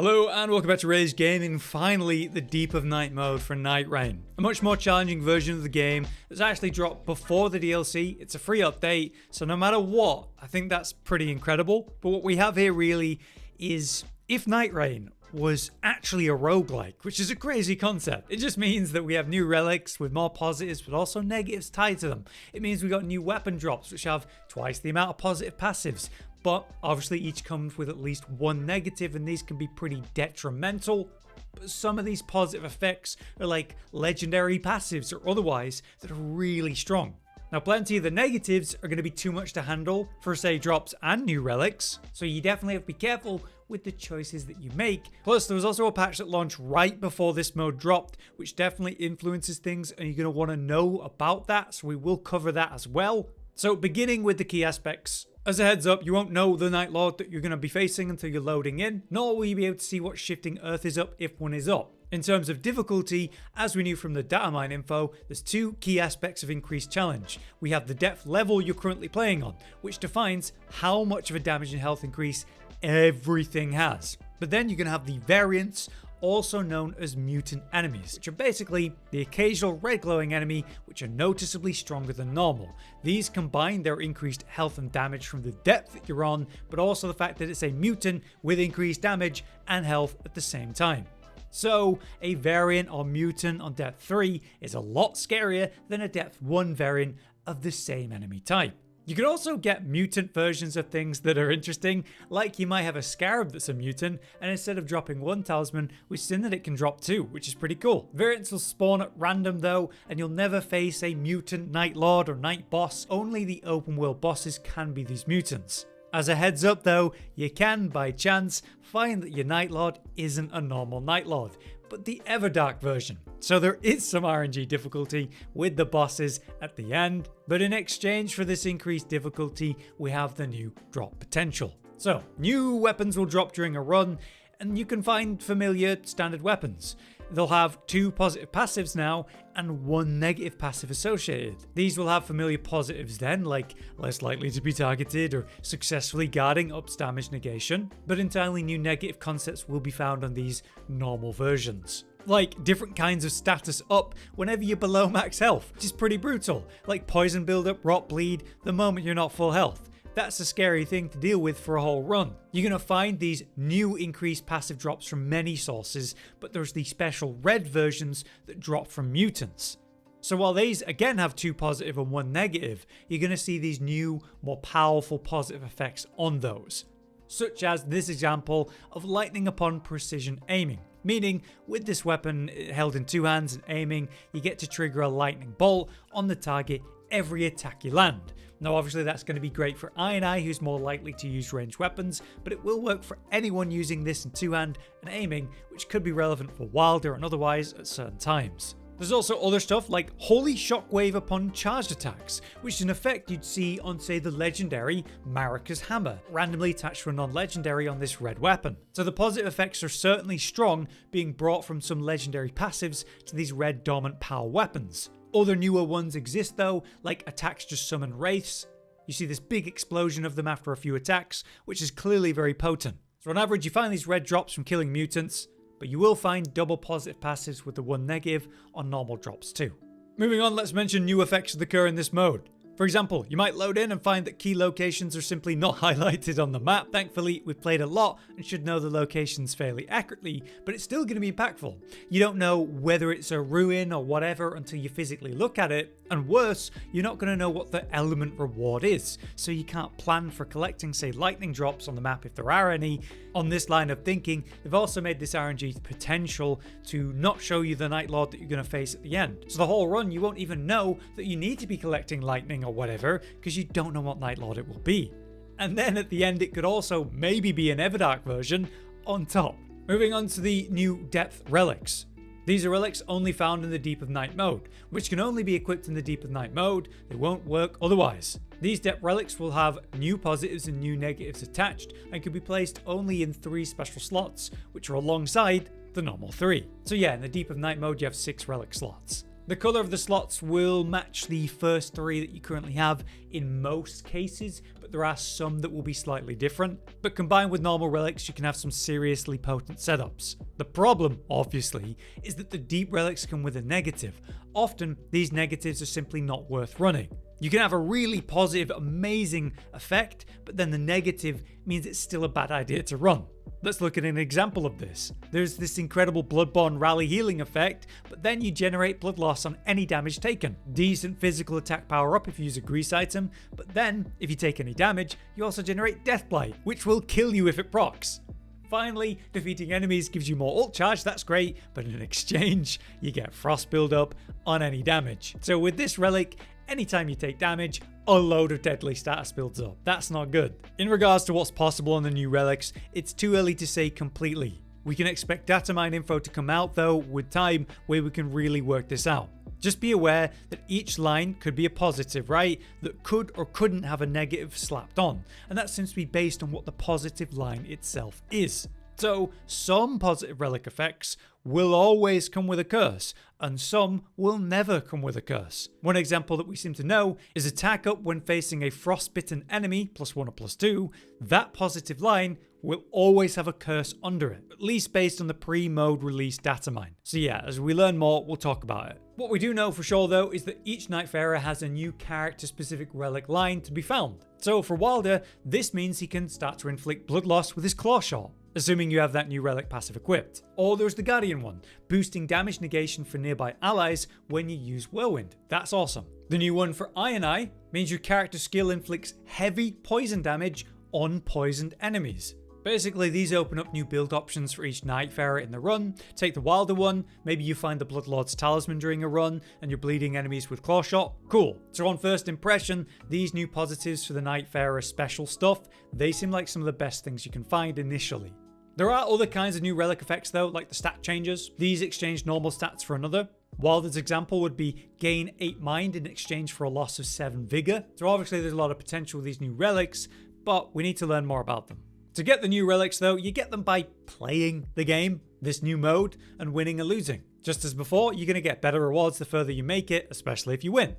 Hello and welcome back to Rage Gaming. Finally, the Deep of Night mode for Nightreign. A much more challenging version of the game that's actually dropped before the DLC. It's a free update, so no matter what, I think that's pretty incredible. But what we have here really is, if Nightreign was actually a roguelike, which is a crazy concept. It just means that we have new relics with more positives but also negatives tied to them. It means we got new weapon drops which have twice the amount of positive passives. But obviously each comes with at least one negative, and these can be pretty detrimental. But some of these positive effects are like legendary passives or otherwise that are really strong. Now plenty of the negatives are going to be too much to handle for say drops and new relics, so you definitely have to be careful with the choices that you make. Plus there was also a patch that launched right before this mode dropped, which definitely influences things, and you're going to want to know about that, so we will cover that as well. So beginning with the key aspects. As a heads up, you won't know the Night Lord that you're going to be facing until you're loading in, nor will you be able to see what shifting earth is up if one is up. In terms of difficulty, as we knew from the datamine info, there's two key aspects of increased challenge. We have the depth level you're currently playing on, which defines how much of a damage and health increase everything has. But then you're going to have the variants, also known as mutant enemies, which are basically the occasional red glowing enemy which are noticeably stronger than normal. These combine their increased health and damage from the depth that you're on, but also the fact that it's a mutant with increased damage and health at the same time. So a variant or mutant on depth 3 is a lot scarier than a depth 1 variant of the same enemy type. You could also get mutant versions of things that are interesting, like you might have a scarab that's a mutant, and instead of dropping one talisman, we've seen that it can drop two, which is pretty cool. Variants will spawn at random though, and you'll never face a mutant Night Lord or Night Boss. Only the open world bosses can be these mutants. As a heads up though, you can, by chance, find that your Night Lord isn't a normal Night Lord, but the Everdark version. So there is some RNG difficulty with the bosses at the end, but in exchange for this increased difficulty, we have the new drop potential. So new weapons will drop during a run, and you can find familiar standard weapons. They'll have two positive passives now and one negative passive associated. These will have familiar positives then, like less likely to be targeted or successfully guarding ups damage negation, but entirely new negative concepts will be found on these normal versions. Like different kinds of status up whenever you're below max health, which is pretty brutal, like poison buildup, rot bleed the moment you're not full health. That's a scary thing to deal with for a whole run. You're going to find these new increased passive drops from many sources, but there's the special red versions that drop from mutants. So while these again have two positive and one negative, you're going to see these new, more powerful positive effects on those. Such as this example of lightning upon precision aiming. Meaning, with this weapon held in two hands and aiming, you get to trigger a lightning bolt on the target every attack you land. Now obviously that's going to be great for I who's more likely to use ranged weapons, but it will work for anyone using this in two-hand and aiming, which could be relevant for Wilder and otherwise at certain times. There's also other stuff like Holy Shockwave upon charged attacks, which is an effect you'd see on say the legendary Marika's Hammer, randomly attached to a non-legendary on this red weapon. So the positive effects are certainly strong, being brought from some legendary passives to these red dormant power weapons. Other newer ones exist though, like attacks just summon wraiths. You see this big explosion of them after a few attacks, which is clearly very potent. So on average you find these red drops from killing mutants, but you will find double positive passives with the one negative on normal drops too. Moving on, let's mention new effects that occur in this mode. For example, you might load in and find that key locations are simply not highlighted on the map. Thankfully, we've played a lot and should know the locations fairly accurately, but it's still going to be impactful. You don't know whether it's a ruin or whatever until you physically look at it, and worse, you're not going to know what the element reward is, so you can't plan for collecting, say, lightning drops on the map if there are any. On this line of thinking, they've also made this RNG potential to not show you the Night Lord that you're going to face at the end. So the whole run, you won't even know that you need to be collecting lightning or whatever, because you don't know what Night Lord it will be. And then at the end, it could also maybe be an Everdark version on top. Moving on to the new depth relics. These are relics only found in the Deep of Night mode, which can only be equipped in the Deep of Night mode. They won't work otherwise. These depth relics will have new positives and new negatives attached and can be placed only in 3 special slots, which are alongside the normal 3. So yeah, in the Deep of Night mode you have 6 relic slots. The color of the slots will match the first 3 that you currently have in most cases, but there are some that will be slightly different. But combined with normal relics, you can have some seriously potent setups. The problem, obviously, is that the deep relics come with a negative. Often, these negatives are simply not worth running. You can have a really positive, amazing effect, but then the negative means it's still a bad idea to run. Let's look at an example of this. There's this incredible Bloodborne rally healing effect, but then you generate blood loss on any damage taken. Decent physical attack power up if you use a grease item, but then, if you take any damage, you also generate Death Blight, which will kill you if it procs. Finally, defeating enemies gives you more ult charge, that's great, but in exchange, you get frost buildup on any damage. So with this relic, anytime you take damage, a load of deadly status builds up. That's not good. In regards to what's possible on the new relics, it's too early to say completely. We can expect data mine info to come out though with time where we can really work this out. Just be aware that each line could be a positive, right? That could or couldn't have a negative slapped on. And that seems to be based on what the positive line itself is. So some positive relic effects will always come with a curse, and some will never come with a curse. One example that we seem to know is attack up when facing a frostbitten enemy, +1 or +2, that positive line will always have a curse under it, at least based on the pre-mode release data mine. So yeah, as we learn more, we'll talk about it. What we do know for sure though is that each Nightfarer has a new character-specific relic line to be found. So for Wilder, this means he can start to inflict blood loss with his claw shot, assuming you have that new relic passive equipped. Or there's the Guardian one, boosting damage negation for nearby allies when you use Whirlwind. That's awesome. The new one for Iron Eye means your character skill inflicts heavy poison damage on poisoned enemies. Basically, these open up new build options for each Nightfarer in the run. Take the Wilder one, maybe you find the Bloodlord's Talisman during a run and you're bleeding enemies with Claw Shot. Cool. So on first impression, these new positives for the Nightfarer special stuff, they seem like some of the best things you can find initially. There are other kinds of new relic effects though, like the stat changes. These exchange normal stats for another. Wilder's example would be gain 8 mind in exchange for a loss of 7 vigor. So obviously there's a lot of potential with these new relics, but we need to learn more about them. To get the new relics though, you get them by playing the game, this new mode, and winning and losing. Just as before, you're going to get better rewards the further you make it, especially if you win.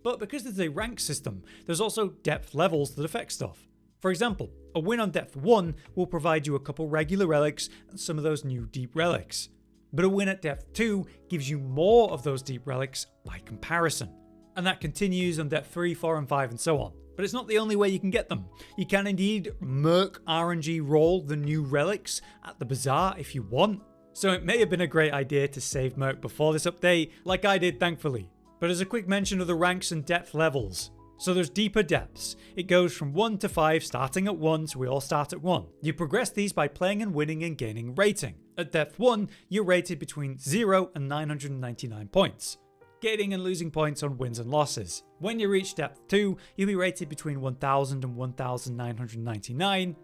But because there's a rank system, there's also depth levels that affect stuff. For example, a win on depth 1 will provide you a couple regular relics and some of those new deep relics. But a win at depth 2 gives you more of those deep relics by comparison. And that continues on depth 3, 4 and 5 and so on. But it's not the only way you can get them. You can indeed Merc RNG roll the new relics at the bazaar if you want. So it may have been a great idea to save Merc before this update, like I did thankfully. But as a quick mention of the ranks and depth levels. So there's deeper depths. It goes from 1 to 5, starting at 1, so we all start at 1. You progress these by playing and winning and gaining rating. At depth 1, you're rated between 0 and 999 points. Gaining and losing points on wins and losses. When you reach depth 2, you'll be rated between 1000 and 1999,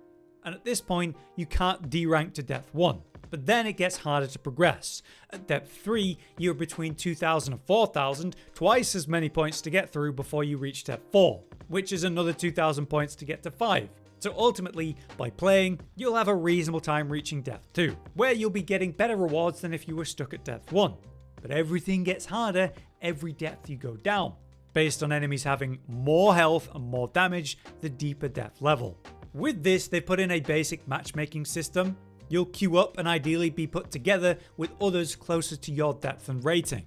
and at this point you can't derank to depth 1, but then it gets harder to progress. At depth 3, you're between 2000 and 4000, twice as many points to get through before you reach depth 4, which is another 2000 points to get to 5. So ultimately, by playing, you'll have a reasonable time reaching depth 2, where you'll be getting better rewards than if you were stuck at depth 1. But everything gets harder every depth you go down, based on enemies having more health and more damage the deeper depth level. With this, they put in a basic matchmaking system. You'll queue up and ideally be put together with others closer to your depth and rating.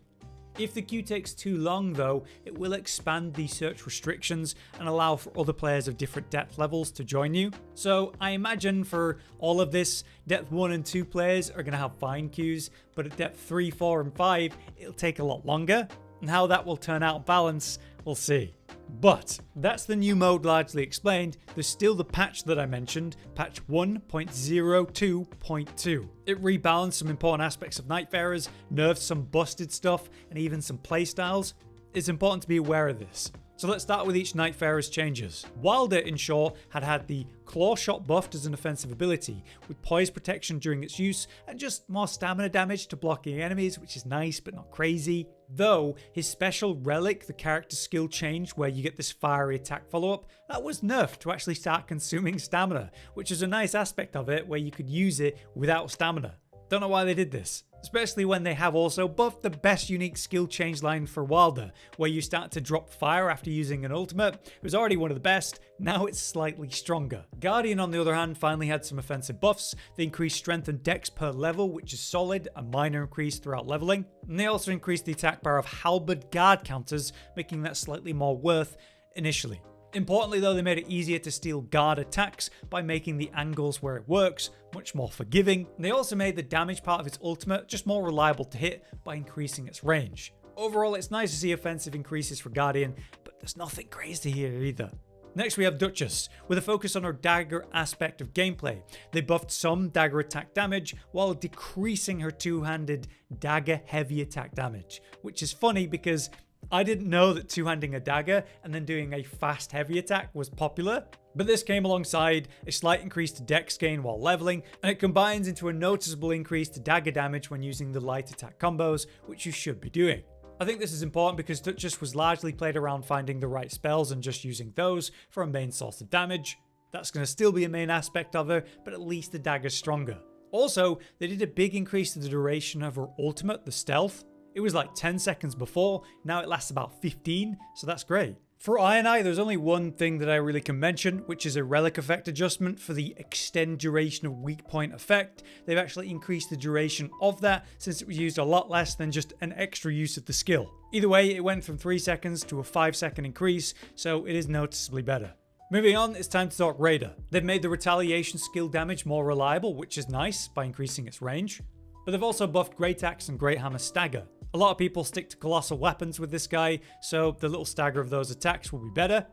If the queue takes too long though, it will expand the search restrictions and allow for other players of different depth levels to join you. So I imagine for all of this, depth 1 and 2 players are going to have fine queues, but at depth 3, 4 and 5, it'll take a lot longer. And how that will turn out balance, we'll see. But that's the new mode largely explained. There's still the patch that I mentioned, patch 1.02.2. It rebalanced some important aspects of Nightfarers, nerfed some busted stuff, and even some playstyles. It's important to be aware of this. So let's start with each Nightfarer's changes. Wilder, in short, had the Claw Shot buffed as an offensive ability, with poise protection during its use, and just more stamina damage to blocking enemies, which is nice but not crazy. Though, his special Relic, the character skill change where you get this fiery attack follow-up, that was nerfed to actually start consuming stamina, which is a nice aspect of it where you could use it without stamina. Don't know why they did this. Especially when they have also buffed the best unique skill change line for Wilder, where you start to drop fire after using an ultimate. It was already one of the best, now it's slightly stronger. Guardian on the other hand finally had some offensive buffs. They increased strength and dex per level, which is solid, a minor increase throughout leveling. And they also increased the attack power of halberd guard counters, making that slightly more worth initially. Importantly though, they made it easier to steal guard attacks by making the angles where it works much more forgiving. And they also made the damage part of its ultimate just more reliable to hit by increasing its range. Overall, it's nice to see offensive increases for Guardian, but there's nothing crazy here either. Next we have Duchess, with a focus on her dagger aspect of gameplay. They buffed some dagger attack damage while decreasing her two-handed dagger heavy attack damage, which is funny because I didn't know that two-handing a dagger and then doing a fast heavy attack was popular, but this came alongside a slight increase to dex gain while leveling, and it combines into a noticeable increase to dagger damage when using the light attack combos, which you should be doing. I think this is important because Duchess was largely played around finding the right spells and just using those for a main source of damage. That's going to still be a main aspect of her, but at least the dagger's stronger. Also, they did a big increase to the duration of her ultimate, the stealth. It was like 10 seconds before, now it lasts about 15, so that's great. For Iron Eye, there's only one thing that I really can mention, which is a relic effect adjustment for the extend duration of weak point effect. They've actually increased the duration of that since it was used a lot less than just an extra use of the skill. Either way, it went from 3 seconds to a 5-second increase, so it is noticeably better. Moving on, it's time to talk Raider. They've made the retaliation skill damage more reliable, which is nice by increasing its range. But they've also buffed Great Axe and Great Hammer Stagger. A lot of people stick to colossal weapons with this guy, so the little stagger of those attacks will be better.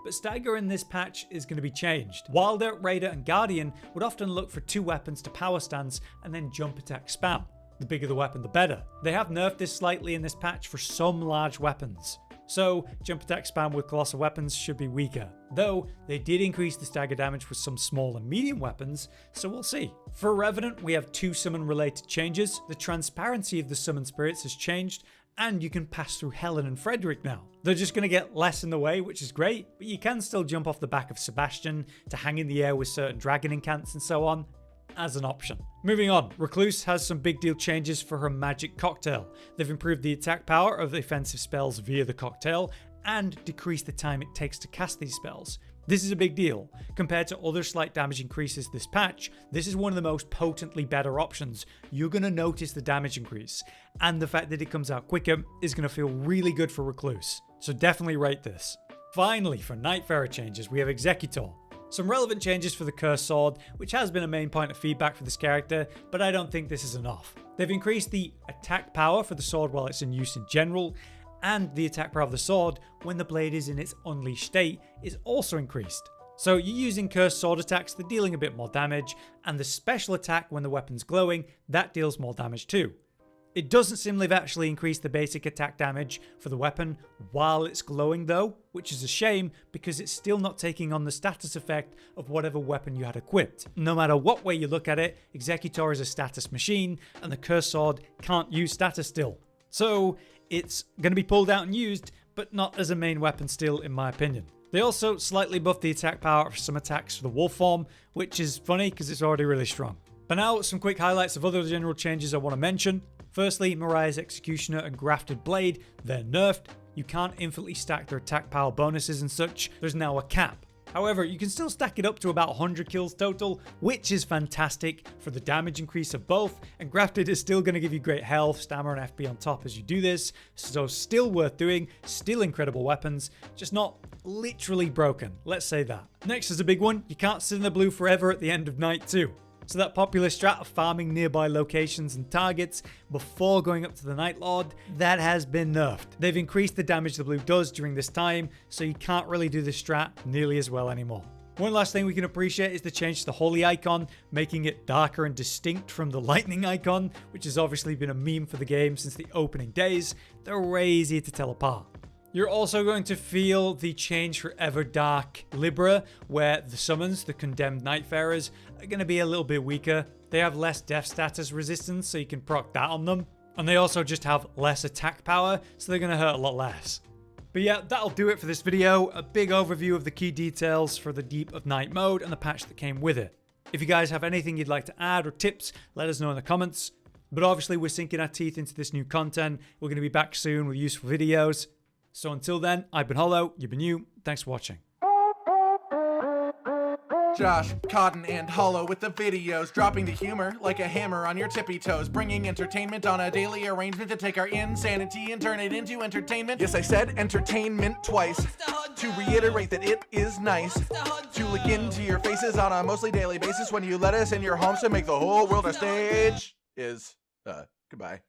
But stagger in this patch is going to be changed. Wilder, Raider and Guardian would often look for 2 weapons to power stance and then jump attack spam. The bigger the weapon, the better. They have nerfed this slightly in this patch for some large weapons. So jump attack spam with colossal weapons should be weaker. Though they did increase the stagger damage with some small and medium weapons, so we'll see. For Revenant, we have 2 summon related changes. The transparency of the summon spirits has changed, and you can pass through Helen and Frederick now. They're just going to get less in the way, which is great, but you can still jump off the back of Sebastian to hang in the air with certain dragon incants and so on, as an option. Moving on, Recluse has some big deal changes for her magic cocktail. They've improved the attack power of the offensive spells via the cocktail and decreased the time it takes to cast these spells. This is a big deal. Compared to other slight damage increases this patch, this is one of the most potently better options. You're going to notice the damage increase, and the fact that it comes out quicker is going to feel really good for Recluse. So definitely rate this. Finally, for Nightfarer changes, we have Executor. Some relevant changes for the Cursed Sword, which has been a main point of feedback for this character, but I don't think this is enough. They've increased the attack power for the sword while it's in use in general, and the attack power of the sword when the blade is in its unleashed state is also increased. So you're using Cursed Sword attacks, they're dealing a bit more damage, and the special attack when the weapon's glowing, that deals more damage too. It doesn't seem they've actually increased the basic attack damage for the weapon while it's glowing though, which is a shame because it's still not taking on the status effect of whatever weapon you had equipped. No matter what way you look at it, Executor is a status machine and the Cursed Sword can't use status still. So it's going to be pulled out and used, but not as a main weapon still in my opinion. They also slightly buffed the attack power of some attacks for the Wolf form, which is funny because it's already really strong. But now some quick highlights of other general changes I want to mention. Firstly, Mariah's Executioner and Grafted Blade, they're nerfed. You can't infinitely stack their attack power bonuses and such, there's now a cap. However, you can still stack it up to about 100 kills total, which is fantastic for the damage increase of both, and Grafted is still going to give you great health, stamina and FP on top as you do this, so still worth doing, still incredible weapons, just not literally broken, let's say that. Next is a big one, you can't sit in the blue forever at the end of night 2. So that popular strat of farming nearby locations and targets before going up to the Night Lord, that has been nerfed. They've increased the damage the blue does during this time, so you can't really do this strat nearly as well anymore. One last thing we can appreciate is the change to the holy icon, making it darker and distinct from the lightning icon, which has obviously been a meme for the game since the opening days. They're way easier to tell apart. You're also going to feel the change for Everdark Libra, where the summons, the condemned Nightfarers, are going to be a little bit weaker. They have less death status resistance, so you can proc that on them. And they also just have less attack power, so they're going to hurt a lot less. But yeah, that'll do it for this video. A big overview of the key details for the Deep of Night mode and the patch that came with it. If you guys have anything you'd like to add or tips, let us know in the comments. But obviously, we're sinking our teeth into this new content. We're going to be back soon with useful videos. So until then, I've been Hollow, you've been you. Thanks for watching. Josh, Cotton, and Hollow with the videos, dropping the humor like a hammer on your tippy toes, bringing entertainment on a daily arrangement to take our insanity and turn it into entertainment. Yes, I said entertainment twice, to reiterate that it is nice to look into your faces on a mostly daily basis when you let us in your homes to make the whole world a stage. Goodbye.